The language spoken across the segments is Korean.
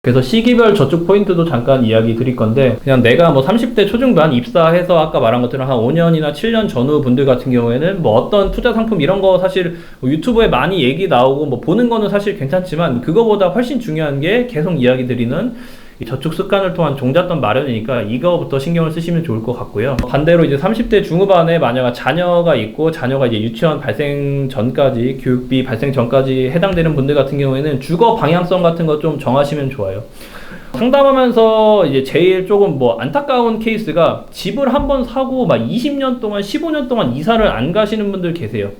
그래서 시기별 저축 포인트도 잠깐 이야기 드릴 건데, 그냥 내가 뭐 30대 초중반 입사해서 아까 말한 것처럼 한 5년이나 7년 전후 분들 같은 경우에는 뭐 어떤 투자 상품 이런 거 사실 뭐 유튜브에 많이 얘기 나오고 뭐 보는 거는 사실 괜찮지만, 그거보다 훨씬 중요한 게 계속 이야기 드리는 이 저축 습관을 통한 종잣돈 마련이니까 이거부터 신경을 쓰시면 좋을 것 같고요. 반대로 이제 30대 중후반에 만약 자녀가 있고, 자녀가 이제 유치원 발생 전까지, 교육비 발생 전까지 해당되는 분들 같은 경우에는 주거 방향성 같은 거 좀 정하시면 좋아요. 상담하면서 이제 제일 조금 뭐 안타까운 케이스가, 집을 한번 사고 막 20년 동안 15년 동안 이사를 안 가시는 분들 계세요.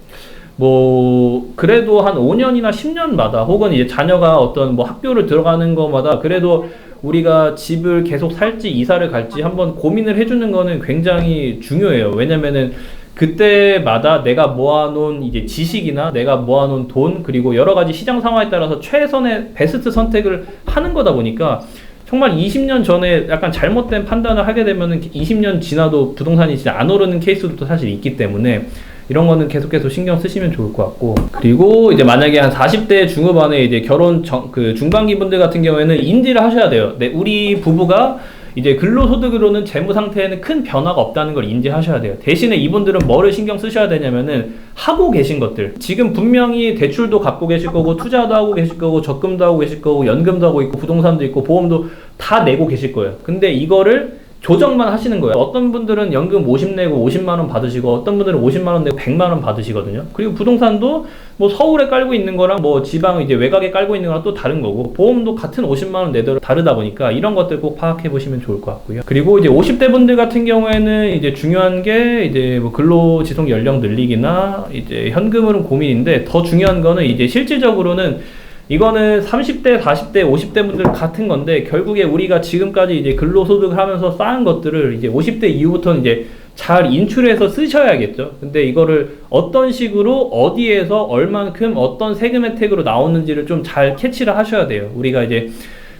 뭐 그래도 한 5년이나 10년마다, 혹은 이제 자녀가 어떤 뭐 학교를 들어가는 거마다 그래도 우리가 집을 계속 살지 이사를 갈지 한번 고민을 해주는 거는 굉장히 중요해요. 왜냐면은 그때마다 내가 모아놓은 이제 지식이나 내가 모아놓은 돈, 그리고 여러 가지 시장 상황에 따라서 최선의 베스트 선택을 하는 거다 보니까, 정말 20년 전에 약간 잘못된 판단을 하게 되면은 20년 지나도 부동산이 진짜 안 오르는 케이스도 사실 있기 때문에, 이런 거는 계속해서 신경 쓰시면 좋을 것 같고. 그리고 이제 만약에 한 40대 중후반에 이제 결혼 중반기 분들 같은 경우에는 인지를 하셔야 돼요. 네, 우리 부부가 이제 근로소득으로는 재무 상태에는 큰 변화가 없다는 걸 인지하셔야 돼요. 대신에 이분들은 뭐를 신경 쓰셔야 되냐면은, 하고 계신 것들, 지금 분명히 대출도 갚고 계실 거고, 투자도 하고 계실 거고, 적금도 하고 계실 거고, 연금도 하고 있고, 부동산도 있고, 보험도 다 내고 계실 거예요. 근데 이거를 조정만 하시는 거예요. 어떤 분들은 연금 50 내고 50만원 받으시고, 어떤 분들은 50만원 내고 100만원 받으시거든요. 그리고 부동산도 뭐 서울에 깔고 있는 거랑 뭐 지방 이제 외곽에 깔고 있는 거랑 또 다른 거고, 보험도 같은 50만원 내도록 다르다 보니까 이런 것들 꼭 파악해 보시면 좋을 것 같고요. 그리고 이제 50대 분들 같은 경우에는 이제 중요한 게 이제 뭐 근로지속 연령 늘리기나 이제 현금흐름 고민인데, 더 중요한 거는 이제 실질적으로는, 이거는 30대, 40대, 50대 분들 같은 건데, 결국에 우리가 지금까지 이제 근로소득을 하면서 쌓은 것들을 이제 50대 이후부터는 이제 잘 인출해서 쓰셔야겠죠. 근데 이거를 어떤 식으로, 어디에서 얼만큼 어떤 세금 혜택으로 나오는지를 좀 잘 캐치를 하셔야 돼요. 우리가 이제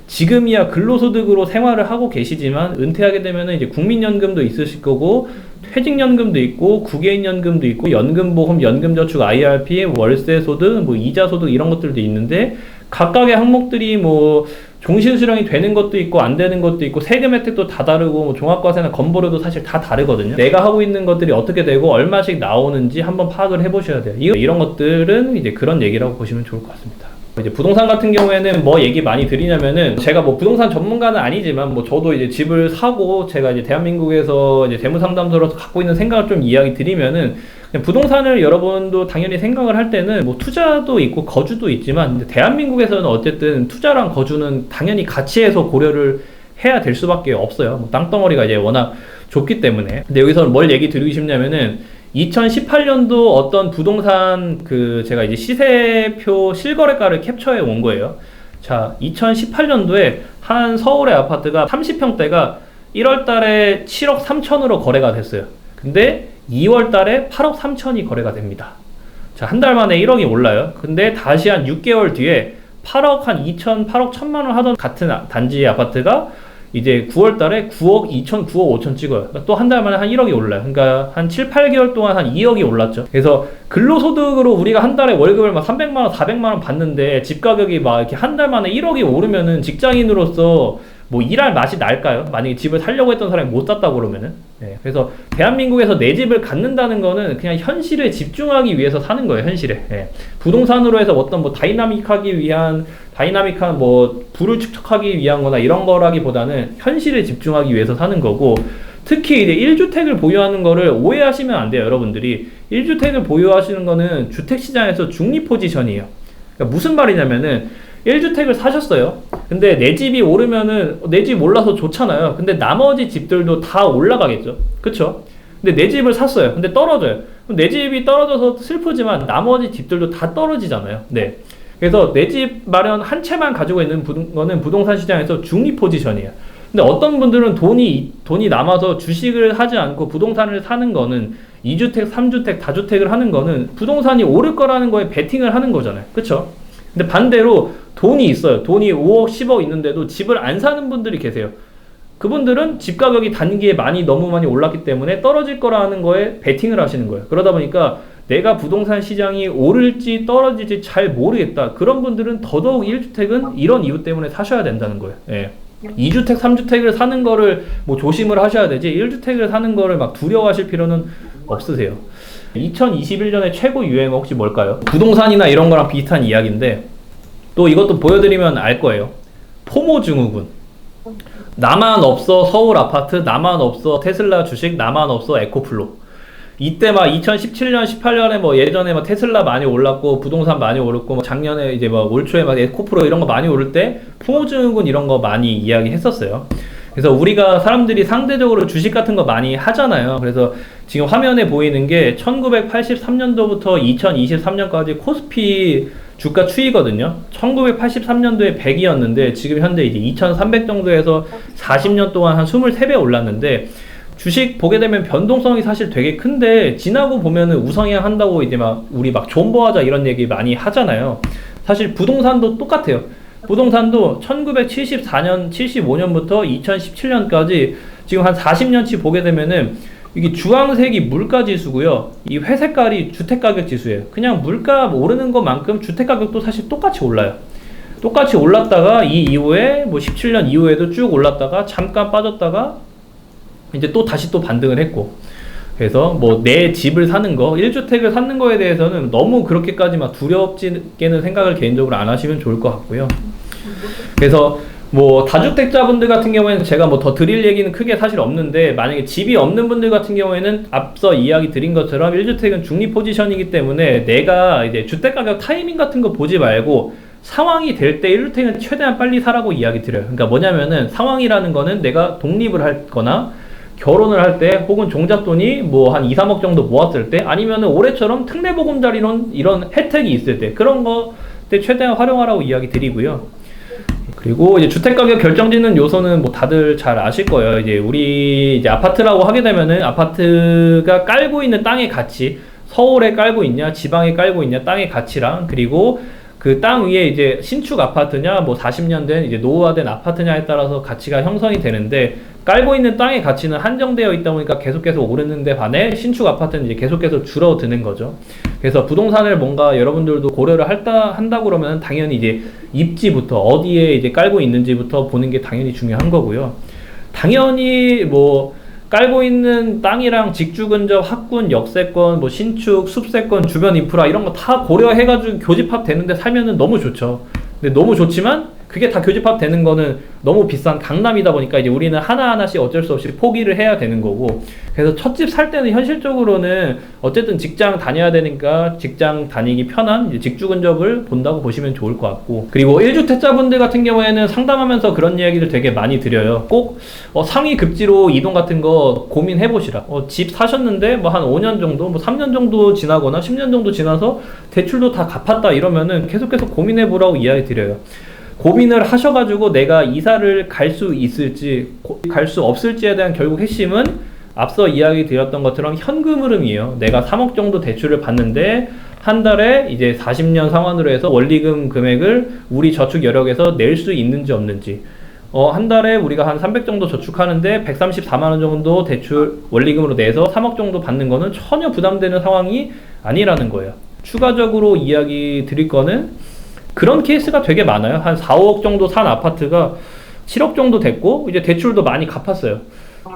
지금이야 근로소득으로 생활을 하고 계시지만, 은퇴하게 되면은 이제 국민연금도 있으실 거고, 퇴직연금도 있고, 국외연금도 있고, 연금보험, 연금저축, IRP, 월세소득, 뭐 이자소득 이런 것들도 있는데, 각각의 항목들이 뭐 종신수령이 되는 것도 있고 안 되는 것도 있고, 세금 혜택도 다 다르고, 뭐 종합과세나 건보료도 사실 다 다르거든요. 내가 하고 있는 것들이 어떻게 되고 얼마씩 나오는지 한번 파악을 해보셔야 돼요. 이런 것들은 이제 그런 얘기라고 보시면 좋을 것 같습니다. 이제 부동산 같은 경우에는 뭐 얘기 많이 드리냐면은, 제가 뭐 부동산 전문가는 아니지만 뭐 저도 이제 집을 사고, 제가 이제 대한민국에서 이제 재무상담소로서 갖고 있는 생각을 좀 이야기 드리면은, 그냥 부동산을 여러분도 당연히 생각을 할 때는 뭐 투자도 있고 거주도 있지만, 대한민국에서는 어쨌든 투자랑 거주는 당연히 같이 해서 고려를 해야 될 수밖에 없어요. 뭐 땅덩어리가 이제 워낙 좁기 때문에. 근데 여기서 뭘 얘기 드리고 싶냐면은, 2018년도 어떤 부동산 제가 이제 시세표 실거래가를 캡처해 온 거예요. 자, 2018년도에 한 서울의 아파트가 30평대가 1월 달에 7억 3천으로 거래가 됐어요. 근데 2월 달에 8억 3천이 거래가 됩니다. 자, 한 달 만에 1억이 올라요. 근데 다시 한 6개월 뒤에 8억 한 2천, 8억 1천만 원 하던 같은 단지의 아파트가 이제 9월 달에 9억 2천, 9억 5천 찍어요. 그러니까 또 한 달 만에 한 1억이 올라요. 그러니까 한 7, 8개월 동안 한 2억이 올랐죠. 그래서 근로소득으로 우리가 한 달에 월급을 막 300만원, 400만원 받는데, 집 가격이 막 이렇게 한 달 만에 1억이 오르면은 직장인으로서 뭐 일할 맛이 날까요? 만약에 집을 살려고 했던 사람이 못 샀다고 그러면은. 네. 그래서 대한민국에서 내 집을 갖는다는 거는 그냥 현실에 집중하기 위해서 사는 거예요, 현실에. 네. 부동산으로 해서 어떤 뭐 다이나믹한 뭐 부를 축적하기 위한 거나 이런 거라기보다는 현실에 집중하기 위해서 사는 거고, 특히 이제 1주택을 보유하는 거를 오해하시면 안 돼요, 여러분들이. 1주택을 보유하시는 거는 주택시장에서 중립 포지션이에요. 그러니까 무슨 말이냐면은, 1주택을 사셨어요. 근데 내 집이 오르면은 내 집 올라서 좋잖아요. 근데 나머지 집들도 다 올라가겠죠. 그쵸? 근데 내 집을 샀어요. 근데 떨어져요. 그럼 내 집이 떨어져서 슬프지만 나머지 집들도 다 떨어지잖아요. 네. 그래서 내 집 마련 한 채만 가지고 있는 거는 부동산 시장에서 중립 포지션이에요. 근데 어떤 분들은 돈이 남아서 주식을 하지 않고 부동산을 사는 거는, 2주택, 3주택, 다주택을 하는 거는 부동산이 오를 거라는 거에 베팅을 하는 거잖아요. 그쵸? 근데 반대로 돈이 있어요. 돈이 5억, 10억 있는데도 집을 안 사는 분들이 계세요. 그분들은 집 가격이 단기에 너무 많이 올랐기 때문에 떨어질 거라는 거에 베팅을 하시는 거예요. 그러다 보니까 내가 부동산 시장이 오를지 떨어질지 잘 모르겠다. 그런 분들은 더더욱 1주택은 이런 이유 때문에 사셔야 된다는 거예요. 예. 2주택, 3주택을 사는 거를 뭐 조심을 하셔야 되지 1주택을 사는 거를 막 두려워하실 필요는 없으세요. 2021년의 최고 유행어 혹시 뭘까요? 부동산이나 이런 거랑 비슷한 이야기인데 또 이것도 보여드리면 알 거예요. 포모 증후군. 나만 없어 서울 아파트, 나만 없어 테슬라 주식, 나만 없어 에코플로. 이때 막 2017년, 18년에 뭐 예전에 막 테슬라 많이 올랐고 부동산 많이 오르고 뭐 작년에 이제 막 올 초에 막 에코프로 이런 거 많이 오를 때 풍호증후군 이런 거 많이 이야기했었어요. 그래서 우리가 사람들이 상대적으로 주식 같은 거 많이 하잖아요. 그래서 지금 화면에 보이는 게 1983년도부터 2023년까지 코스피 주가 추이거든요. 1983년도에 100이었는데 지금 현재 이제 2300 정도에서 40년 동안 한 23배 올랐는데 주식 보게 되면 변동성이 사실 되게 큰데 지나고 보면은 우상향 한다고 이제 막 우리 막 존버하자 이런 얘기 많이 하잖아요. 사실 부동산도 똑같아요. 부동산도 1974년, 75년부터 2017년까지 지금 한 40년치 보게 되면은 이게 주황색이 물가 지수고요. 이 회색깔이 주택가격 지수예요. 그냥 물가 오르는 것만큼 주택가격도 사실 똑같이 올라요. 똑같이 올랐다가 이 이후에 뭐 17년 이후에도 쭉 올랐다가 잠깐 빠졌다가 이제 또 다시 또 반등을 했고 그래서 뭐 내 집을 사는 거 1주택을 사는 거에 대해서는 너무 그렇게까지 막 두렵지게는 생각을 개인적으로 안 하시면 좋을 것 같고요. 그래서 뭐 다주택자분들 같은 경우에는 제가 뭐 더 드릴 얘기는 크게 사실 없는데 만약에 집이 없는 분들 같은 경우에는 앞서 이야기 드린 것처럼 1주택은 중립 포지션이기 때문에 내가 이제 주택가격 타이밍 같은 거 보지 말고 상황이 될 때 1주택은 최대한 빨리 사라고 이야기 드려요. 그러니까 뭐냐면은 상황이라는 거는 내가 독립을 하거나 결혼을 할 때 혹은 종잣돈이 뭐 한 2, 3억 정도 모았을 때 아니면은 올해처럼 특례보금자리 이런 혜택이 있을 때 그런 거 때 최대한 활용하라고 이야기 드리고요. 그리고 이제 주택가격 결정짓는 요소는 뭐 다들 잘 아실 거예요. 이제 우리 이제 아파트라고 하게 되면은 아파트가 깔고 있는 땅의 가치, 서울에 깔고 있냐, 지방에 깔고 있냐, 땅의 가치랑 그리고 그 땅 위에 이제 신축 아파트냐, 뭐 40년 된 이제 노후화된 아파트냐에 따라서 가치가 형성이 되는데 깔고 있는 땅의 가치는 한정되어 있다 보니까 계속해서 오르는데 반해 신축 아파트는 이제 계속해서 줄어드는 거죠. 그래서 부동산을 뭔가 여러분들도 고려를 한다 그러면 당연히 이제 입지부터 어디에 이제 깔고 있는지부터 보는 게 당연히 중요한 거고요. 당연히 뭐 깔고 있는 땅이랑 직주 근접, 학군, 역세권, 뭐 신축, 숲세권, 주변 인프라 이런 거 다 고려해가지고 교집합 되는데 살면은 너무 좋죠. 근데 너무 좋지만 그게 다 교집합 되는 거는 너무 비싼 강남이다 보니까 이제 우리는 하나하나씩 어쩔 수 없이 포기를 해야 되는 거고 그래서 첫 집 살 때는 현실적으로는 어쨌든 직장 다녀야 되니까 직장 다니기 편한 이제 직주 근접을 본다고 보시면 좋을 것 같고 그리고 1주택자분들 같은 경우에는 상담하면서 그런 이야기를 되게 많이 드려요. 꼭 상위 급지로 이동 같은 거 고민해 보시라. 집 사셨는데 뭐 한 5년 정도 뭐 3년 정도 지나거나 10년 정도 지나서 대출도 다 갚았다 이러면은 계속해서 고민해 보라고 이야기 드려요. 고민을 하셔가지고 내가 이사를 갈 수 있을지 갈 수 없을지에 대한 결국 핵심은 앞서 이야기 드렸던 것처럼 현금 흐름이에요. 내가 3억 정도 대출을 받는데 한 달에 이제 40년 상환으로 해서 원리금 금액을 우리 저축 여력에서 낼 수 있는지 없는지 한 달에 우리가 한 300 정도 저축하는데 134만원 정도 대출 원리금으로 내서 3억 정도 받는 거는 전혀 부담되는 상황이 아니라는 거예요. 추가적으로 이야기 드릴 거는 그런 케이스가 되게 많아요. 한 4, 5억 정도 산 아파트가 7억 정도 됐고 이제 대출도 많이 갚았어요.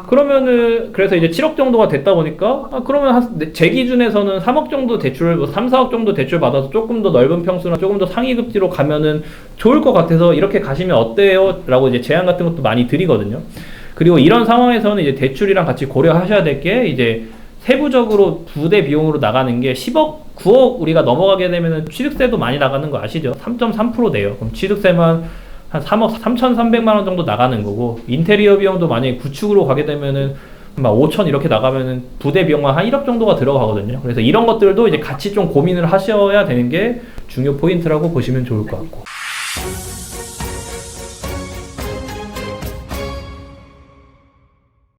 그러면은 그래서 이제 7억 정도가 됐다 보니까 그러면 제 기준에서는 3억 정도 대출, 뭐 3, 4억 정도 대출 받아서 조금 더 넓은 평수나 조금 더 상위 급지로 가면은 좋을 것 같아서 이렇게 가시면 어때요? 라고 이제 제안 같은 것도 많이 드리거든요. 그리고 이런 상황에서는 이제 대출이랑 같이 고려하셔야 될 게 이제 세부적으로 부대 비용으로 나가는 게 10억, 9억 우리가 넘어가게 되면은 취득세도 많이 나가는 거 아시죠? 3.3% 돼요. 그럼 취득세만 한 3억 3,300만 원 정도 나가는 거고 인테리어 비용도 만약에 구축으로 가게 되면은 막 5천 이렇게 나가면은 부대 비용만 한 1억 정도가 들어가거든요. 그래서 이런 것들도 이제 같이 좀 고민을 하셔야 되는 게 중요 포인트라고 보시면 좋을 것 같고.